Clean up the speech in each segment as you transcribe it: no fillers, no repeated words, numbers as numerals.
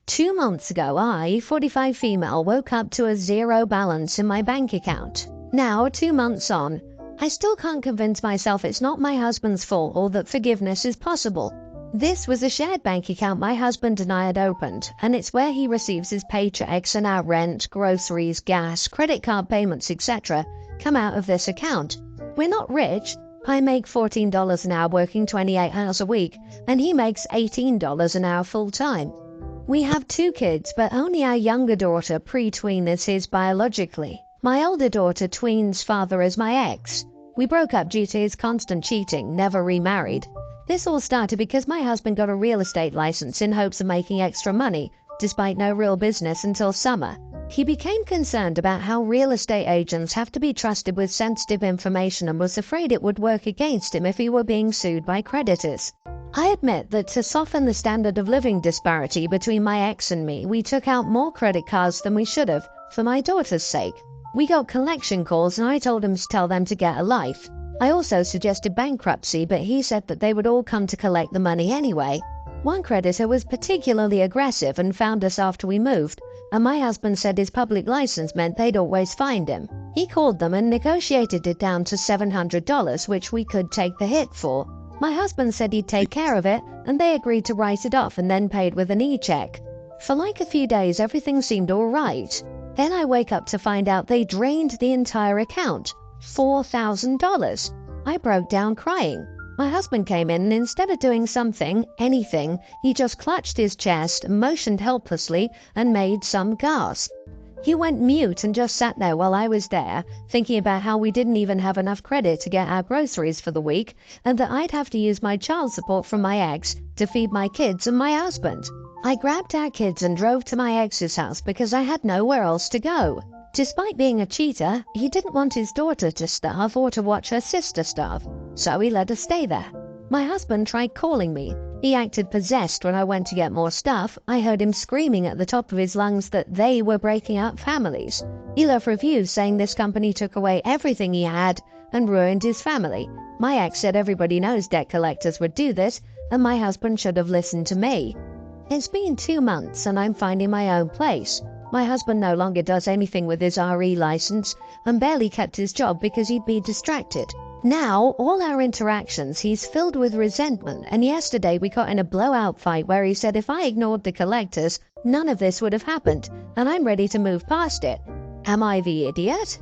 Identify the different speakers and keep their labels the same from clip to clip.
Speaker 1: 2 months ago, I, 45 female, woke up to a zero balance in my bank account. Now, 2 months on, I still can't convince myself it's not my husband's fault or that forgiveness is possible. This was a shared bank account my husband and I had opened, and it's where he receives his paychecks and our rent, groceries, gas, credit card payments, etc. come out of this account. We're not rich. I make $14 an hour working 28 hours a week, and he makes $18 an hour full-time. We have 2 kids, but only our younger daughter pre-tween is his biologically. My older daughter tween's father is my ex. We broke up due to his constant cheating, never remarried. This all started because my husband got a real estate license in hopes of making extra money, despite no real business until summer. He became concerned about how real estate agents have to be trusted with sensitive information and was afraid it would work against him if he were being sued by creditors. I admit that to soften the standard of living disparity between my ex and me, we took out more credit cards than we should have, for my daughter's sake. We got collection calls and I told him to tell them to get a life. I also suggested bankruptcy, but he said that they would all come to collect the money anyway. One creditor was particularly aggressive and found us after we moved, and my husband said his public license meant they'd always find him. He called them and negotiated it down to $700, which we could take the hit for. My husband said he'd take care of it, and they agreed to write it off and then paid with an e-check. For like a few days, everything seemed all right. Then I wake up to find out they drained the entire account. $4,000. I broke down crying. My husband came in and instead of doing something, anything, he just clutched his chest, motioned helplessly, and made some gasp. He went mute and just sat there while I was there, thinking about how we didn't even have enough credit to get our groceries for the week, and that I'd have to use my child support from my ex to feed my kids and my husband. I grabbed our kids and drove to my ex's house because I had nowhere else to go. Despite being a cheater, he didn't want his daughter to starve or to watch her sister starve, so he let us stay there. My husband tried calling me. He acted possessed when I went to get more stuff. I heard him screaming at the top of his lungs that they were breaking up families. He left reviews saying this company took away everything he had and ruined his family. My ex said everybody knows debt collectors would do this, and my husband should have listened to me. It's been 2 months and I'm finding my own place. My husband no longer does anything with his RE license and barely kept his job because he'd be distracted. Now, all our interactions, he's filled with resentment, and yesterday we got in a blowout fight where he said if I ignored the collectors, none of this would have happened, and I'm ready to move past it. Am I the idiot?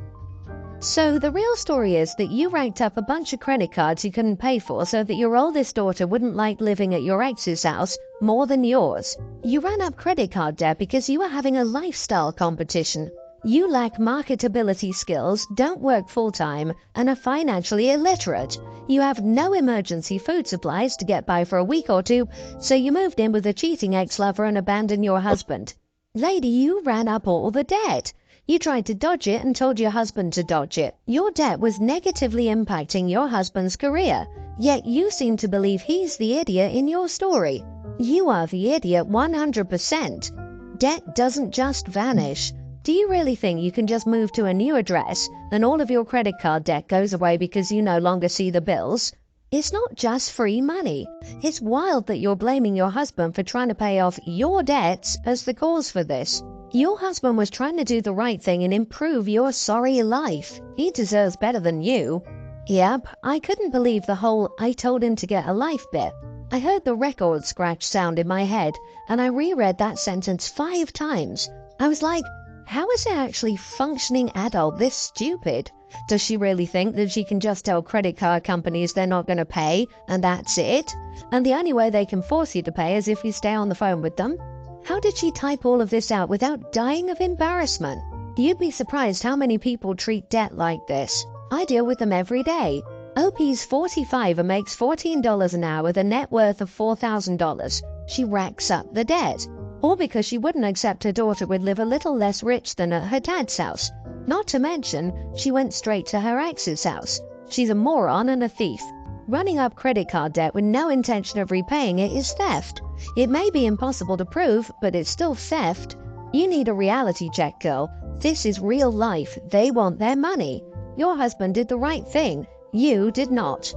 Speaker 1: So the real story is that you racked up a bunch of credit cards you couldn't pay for so that your oldest daughter wouldn't like living at your ex's house more than yours. You ran up credit card debt because you were having a lifestyle competition. You lack marketability skills, don't work full-time, and are financially illiterate. You have no emergency food supplies to get by for a week or two, so you moved in with a cheating ex-lover and abandoned your husband. Lady, you ran up all the debt. You tried to dodge it and told your husband to dodge it. Your debt was negatively impacting your husband's career, yet you seem to believe he's the idiot in your story. You are the idiot 100%. Debt doesn't just vanish. Do you really think you can just move to a new address and all of your credit card debt goes away because you no longer see the bills? It's not just free money. It's wild that you're blaming your husband for trying to pay off your debts as the cause for this. Your husband was trying to do the right thing and improve your sorry life. He deserves better than you. Yep, I couldn't believe the whole "I told him to get a life" bit. I heard the record scratch sound in my head and I reread that sentence 5 times. I was like, how is an actually functioning adult this stupid? Does she really think that she can just tell credit card companies they're not going to pay and that's it? And the only way they can force you to pay is if you stay on the phone with them? How did she type all of this out without dying of embarrassment? You'd be surprised how many people treat debt like this. I deal with them every day. OP's 45 and makes $14 an hour with a net worth of $4,000. She racks up the debt. All because she wouldn't accept her daughter would live a little less rich than at her dad's house. Not to mention, she went straight to her ex's house. She's a moron and a thief. Running up credit card debt with no intention of repaying it is theft. It may be impossible to prove, but it's still theft. You need a reality check, girl. This is real life. They want their money. Your husband did the right thing. You did not.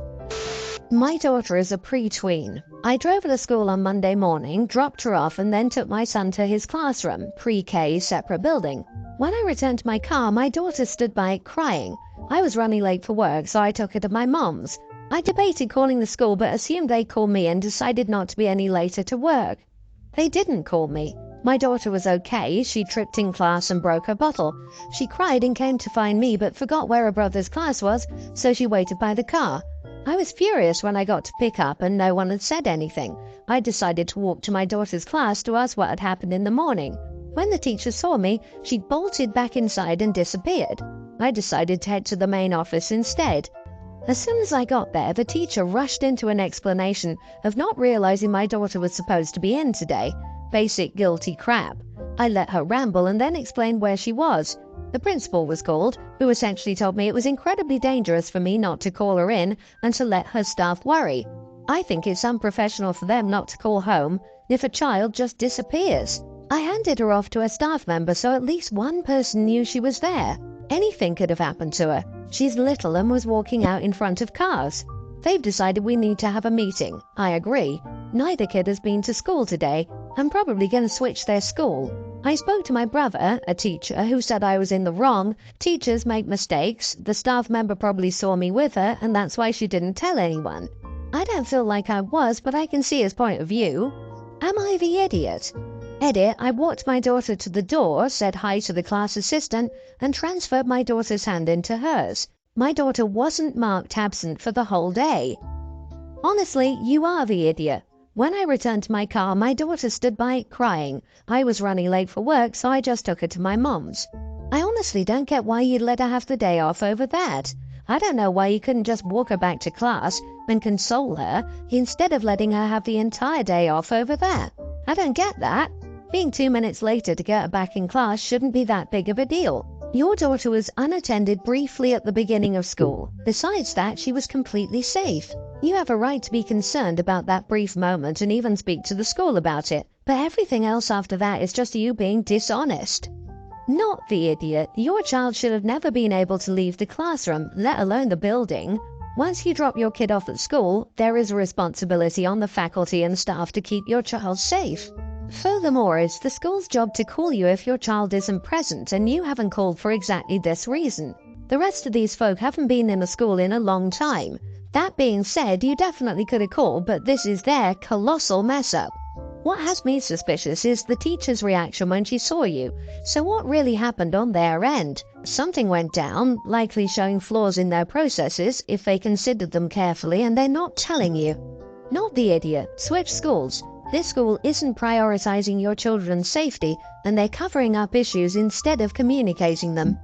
Speaker 1: My daughter is a pre-tween. I drove her to school on Monday morning, dropped her off, and then took my son to his classroom, pre-K, separate building. When I returned to my car, my daughter stood by crying. I was running late for work, so I took her to my mom's. I debated calling the school but assumed they'd call me and decided not to be any later to work. They didn't call me. My daughter was okay. She tripped in class and broke her bottle. She cried and came to find me but forgot where her brother's class was, so she waited by the car. I was furious when I got to pick up and no one had said anything. I decided to walk to my daughter's class to ask what had happened in the morning. When the teacher saw me, she bolted back inside and disappeared. I decided to head to the main office instead. As soon as I got there, the teacher rushed into an explanation of not realizing my daughter was supposed to be in today. Basic guilty crap. I let her ramble and then explained where she was. The principal was called, who essentially told me it was incredibly dangerous for me not to call her in and to let her staff worry. I think it's unprofessional for them not to call home if a child just disappears. I handed her off to a staff member so at least one person knew she was there. Anything could have happened to her. She's little and was walking out in front of cars. They've decided we need to have a meeting. I agree. Neither kid has been to school today. I'm probably going to switch their school. I spoke to my brother, a teacher, who said I was in the wrong. Teachers make mistakes. The staff member probably saw me with her, and that's why she didn't tell anyone. I don't feel like I was, but I can see his point of view. Am I the idiot? Edit, I walked my daughter to the door, said hi to the class assistant, and transferred my daughter's hand into hers. My daughter wasn't marked absent for the whole day. Honestly, you are the idiot. When I returned to my car, my daughter stood by crying. I was running late for work, so I just took her to my mom's. I honestly don't get why you'd let her have the day off over that. I don't know why you couldn't just walk her back to class and console her instead of letting her have the entire day off over that. I don't get that. Being 2 minutes later to get her back in class shouldn't be that big of a deal. Your daughter was unattended briefly at the beginning of school. Besides that, she was completely safe. You have a right to be concerned about that brief moment and even speak to the school about it. But everything else after that is just you being dishonest. Not the idiot. Your child should have never been able to leave the classroom, let alone the building. Once you drop your kid off at school, there is a responsibility on the faculty and staff to keep your child safe. Furthermore, it's the school's job to call you if your child isn't present, and you haven't called for exactly this reason. The rest of these folk haven't been in the school in a long time. That being said, you definitely could have called, but this is their colossal mess-up. What has me suspicious is the teacher's reaction when she saw you. So what really happened on their end? Something went down, likely showing flaws in their processes if they considered them carefully and they're not telling you. Not the idiot. Switch schools. This school isn't prioritizing your children's safety, and they're covering up issues instead of communicating them.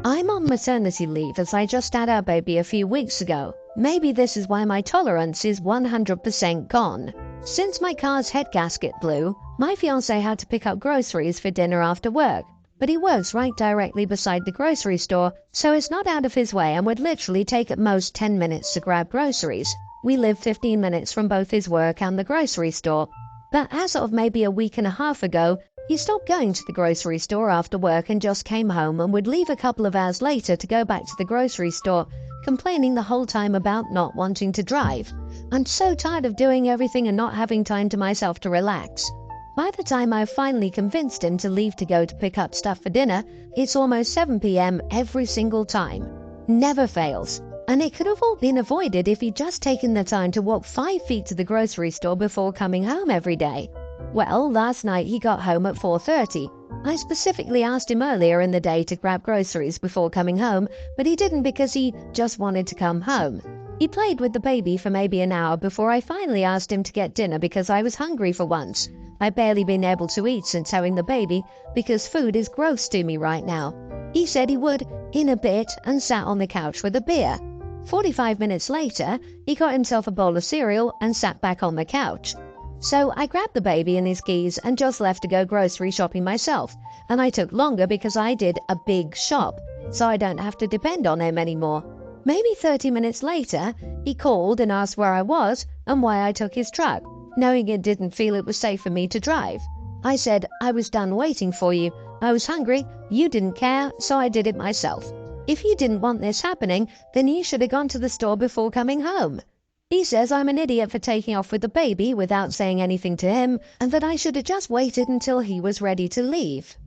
Speaker 1: I'm on maternity leave as I just had our baby a few weeks ago. Maybe this is why my tolerance is 100% gone. Since my car's head gasket blew, my fiancé had to pick up groceries for dinner after work. But he works right directly beside the grocery store, so it's not out of his way and would literally take at most 10 minutes to grab groceries. We live 15 minutes from both his work and the grocery store. But as of maybe a week and a half ago, he stopped going to the grocery store after work and just came home and would leave a couple of hours later to go back to the grocery store, complaining the whole time about not wanting to drive. I'm so tired of doing everything and not having time to myself to relax. By the time I finally convinced him to leave to go to pick up stuff for dinner, it's almost 7 p.m. every single time. Never fails. And it could have all been avoided if he'd just taken the time to walk 5 feet to the grocery store before coming home every day. Well, last night he got home at 4:30. I specifically asked him earlier in the day to grab groceries before coming home, but he didn't because he just wanted to come home. He played with the baby for maybe an hour before I finally asked him to get dinner because I was hungry for once. I've barely been able to eat since having the baby because food is gross to me right now. He said he would in a bit and sat on the couch with a beer. 45 minutes later, he got himself a bowl of cereal and sat back on the couch. So I grabbed the baby and his keys and just left to go grocery shopping myself. And I took longer because I did a big shop, so I don't have to depend on him anymore. Maybe 30 minutes later, he called and asked where I was and why I took his truck, knowing it didn't feel it was safe for me to drive. I said, I was done waiting for you. I was hungry, you didn't care, so I did it myself. If you didn't want this happening, then you should have gone to the store before coming home. He says I'm an idiot for taking off with the baby without saying anything to him, and that I should have just waited until he was ready to leave.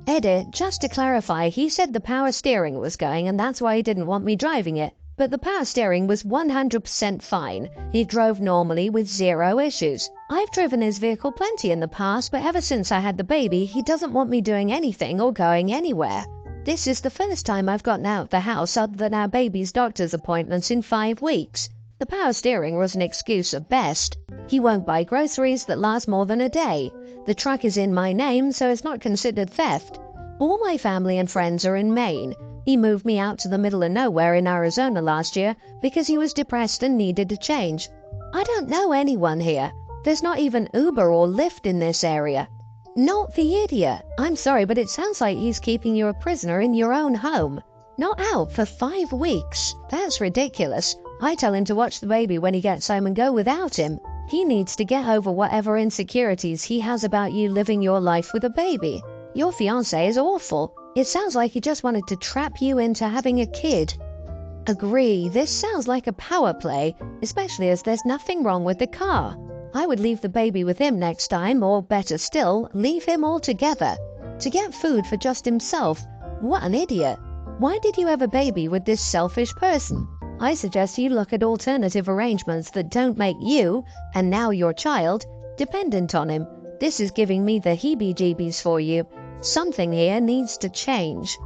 Speaker 1: Edit, just to clarify, he said the power steering was going and that's why he didn't want me driving it. But the power steering was 100% fine. He drove normally with zero issues. I've driven his vehicle plenty in the past, but ever since I had the baby, he doesn't want me doing anything or going anywhere. This is the first time I've gotten out of the house other than our baby's doctor's appointments in 5 weeks. The power steering was an excuse at best. He won't buy groceries that last more than a day. The truck is in my name, so it's not considered theft. All my family and friends are in Maine. He moved me out to the middle of nowhere in Arizona last year because he was depressed and needed a change. I don't know anyone here. There's not even Uber or Lyft in this area. Not the idiot. I'm sorry, but it sounds like he's keeping you a prisoner in your own home. Not out for 5 weeks. That's ridiculous. I tell him to watch the baby when he gets home and go without him. He needs to get over whatever insecurities he has about you living your life with a baby. Your fiancé is awful. It sounds like he just wanted to trap you into having a kid. Agree, this sounds like a power play, especially as there's nothing wrong with the car. I would leave the baby with him next time, or better still, leave him altogether. To get food for just himself. What an idiot. Why did you have a baby with this selfish person? I suggest you look at alternative arrangements that don't make you, and now your child, dependent on him. This is giving me the heebie-jeebies for you. Something here needs to change.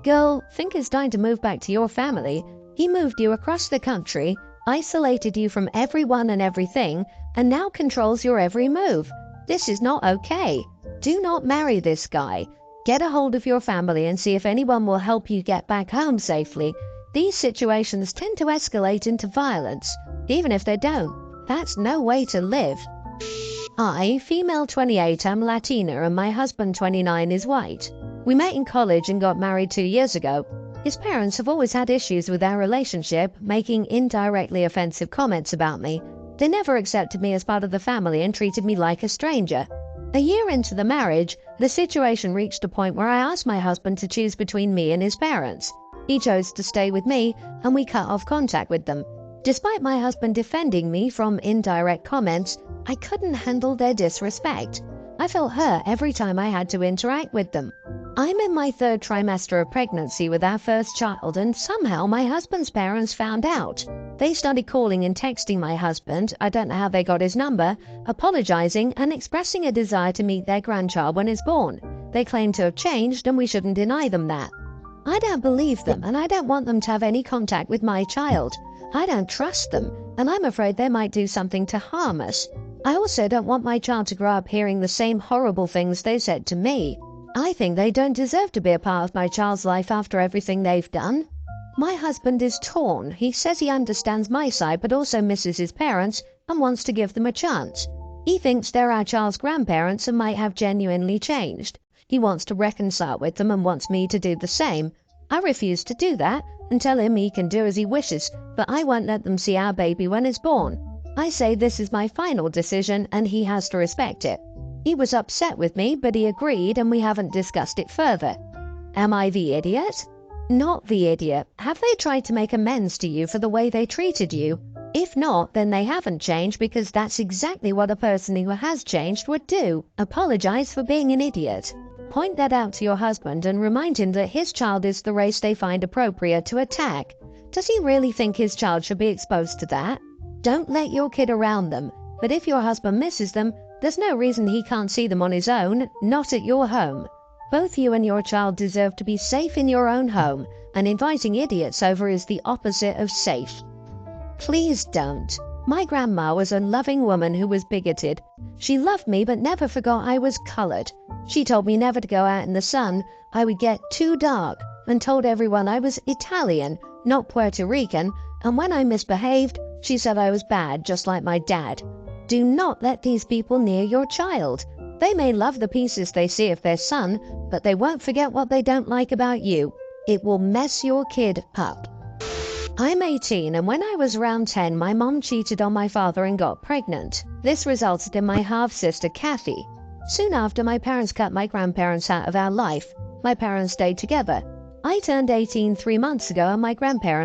Speaker 1: Girl, think it's time to move back to your family. He moved you across the country, isolated you from everyone and everything, and now controls your every move. This is not okay. Do not marry this guy. Get a hold of your family and see if anyone will help you get back home safely. These situations tend to escalate into violence. Even if they don't, that's no way to live. I, female 28, am Latina and my husband 29 is white. We met in college and got married 2 years ago. His parents have always had issues with our relationship, making indirectly offensive comments about me. They never accepted me as part of the family and treated me like a stranger. A year into the marriage, the situation reached a point where I asked my husband to choose between me and his parents. He chose to stay with me and we cut off contact with them. Despite my husband defending me from indirect comments, I couldn't handle their disrespect. I felt hurt every time I had to interact with them. I'm in my 3rd trimester of pregnancy with our first child, and somehow my husband's parents found out. They started calling and texting my husband, I don't know how they got his number, apologizing and expressing a desire to meet their grandchild when it's born. They claim to have changed and we shouldn't deny them that. I don't believe them and I don't want them to have any contact with my child. I don't trust them, and I'm afraid they might do something to harm us. I also don't want my child to grow up hearing the same horrible things they said to me. I think they don't deserve to be a part of my child's life after everything they've done. My husband is torn. He says he understands my side but also misses his parents and wants to give them a chance. He thinks they're our child's grandparents and might have genuinely changed. He wants to reconcile with them and wants me to do the same. I refuse to do that and tell him he can do as he wishes, but I won't let them see our baby when it's born. I say this is my final decision and he has to respect it. He was upset with me, but he agreed and we haven't discussed it further. Am I the idiot? Not the idiot. Have they tried to make amends to you for the way they treated you? If not, then they haven't changed because that's exactly what a person who has changed would do. Apologize for being an idiot. Point that out to your husband and remind him that his child is the race they find appropriate to attack. Does he really think his child should be exposed to that? Don't let your kid around them, but if your husband misses them, there's no reason he can't see them on his own, not at your home. Both you and your child deserve to be safe in your own home, and inviting idiots over is the opposite of safe. Please don't. My grandma was a loving woman who was bigoted. She loved me but never forgot I was colored. She told me never to go out in the sun, I would get too dark, and told everyone I was Italian, not Puerto Rican, and when I misbehaved, she said I was bad, just like my dad. Do not let these people near your child. They may love the pieces they see of their son, but they won't forget what they don't like about you. It will mess your kid up. I'm 18, and when I was around 10, my mom cheated on my father and got pregnant. This resulted in my half-sister, Kathy. Soon after, my parents cut my grandparents out of our life. My parents stayed together. I turned 18 3 months ago, and my grandparents